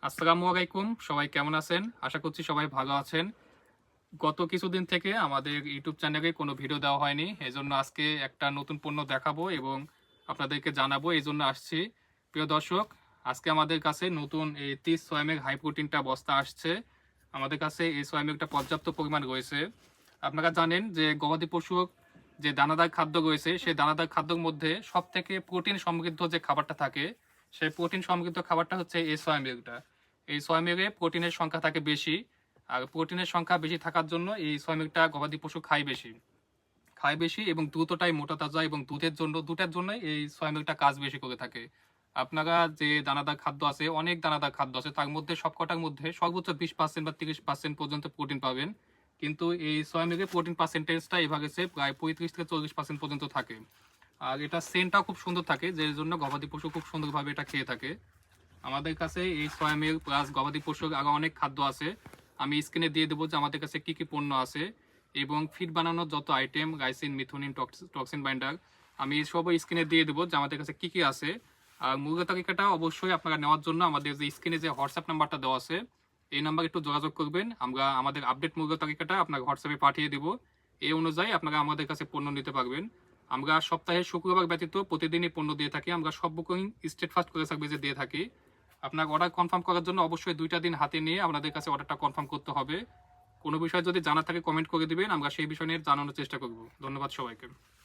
আসসালামু আলাইকুম, সবাই কেমন আছেন? আশা করছি সবাই ভালো আছেন। গত কিছুদিন থেকে আমাদের ইউটিউব চ্যানেলে কোনো ভিডিও দেওয়া হয়নি। এজন্য আজকে একটা নতুন পণ্য দেখাবো এবং আপনাদেরকে জানাবো, এজন্য আসছি। প্রিয় দর্শক, আজকে আমাদের কাছে নতুন এই 30 সোয়া মিল্ক হাই প্রোটিনটা বস্তা আসছে। আমাদের কাছে এই সোয়া মিল্কটা পর্যাপ্ত পরিমাণ রয়েছে। আপনারা জানেন যে গবাদি পশুর যে দানাদার খাদ্য রয়েছে, সেই দানাদার খাদ্যর মধ্যে সবথেকে প্রোটিন সমৃদ্ধ যে খাবারটা থাকে, সেই প্রোটিন সমৃদ্ধ খাবারটা হচ্ছে এই সোয়া মিল্কটা। এই সোয়া মিল্কে প্রোটিনের সংখ্যা থাকে বেশি। আর প্রোটিনের সংখ্যা বেশি থাকার জন্য এই সোয়া মিল্কটা গবাদি পশু খায় বেশি এবং দুধটাই মোটা তাজা এবং দুধের জন্যই এই সোয়া মিল্কটা কাজ বেশি করে থাকে। আপনারা যে দানাদার খাদ্য আছে, অনেক দানাদার খাদ্য আছে, তার মধ্যে সবকটার মধ্যে সর্বোচ্চ 20% বা 30% পর্যন্ত প্রোটিন পাবেন। কিন্তু এই সোয়া মিল্কে প্রোটিন পার্সেন্টেজটা এভারেজে প্রায় 35 থেকে 40% পর্যন্ত থাকে। আর এটা সেন্টটাও খুব সুন্দর থাকে, যে জন্য গবাদি পশু খুব সুন্দরভাবে এটা খেয়ে থাকে। আমাদের কাছে এই সয়া মিল্ক প্লাস গবাদি পশুর আরো অনেক খাদ্য আছে। আমি স্ক্রিনে দিয়ে দেবো যে আমাদের কাছে কি কি পণ্য আছে এবং ফিড বানানোর যত item, lysine, methionine, toxin binder, আমি সবই স্ক্রিনে দিয়ে দেবো যে আমাদের কাছে কি কি আছে। আর মূল্য তালিকাটা অবশ্যই আপনারা নেওয়ার জন্য আমাদের যে স্ক্রিনে যে হোয়াটসঅ্যাপ নাম্বারটা দেওয়া আছে, এই নাম্বারে একটু যোগাযোগ করবেন। আমরা আমাদের আপডেট মূল্য তালিকাটা আপনার হোয়াটসঅ্যাপে পাঠিয়ে দেবো। এই অনুযায়ী আপনারা আমাদের কাছে পণ্য নিতে পারবেন। আমরা সপ্তাহে শুক্রবার ব্যতীত প্রতিদিনই পণ্য দিয়ে থাকি। আমরা সব বুকিং স্টেট ফাস্ট করে সার্ভিসে দিয়ে থাকি। আপনার অর্ডার কনফার্ম করার জন্য অবশ্যই 2টা দিন হাতে নিয়ে আপনাদের কাছে অর্ডারটা কনফার্ম করতে হবে। কোনো বিষয় যদি জানা থাকে কমেন্ট করে দিবেন, আমরা সেই বিষয় নিয়ে জানানোর চেষ্টা করব। ধন্যবাদ সবাইকে।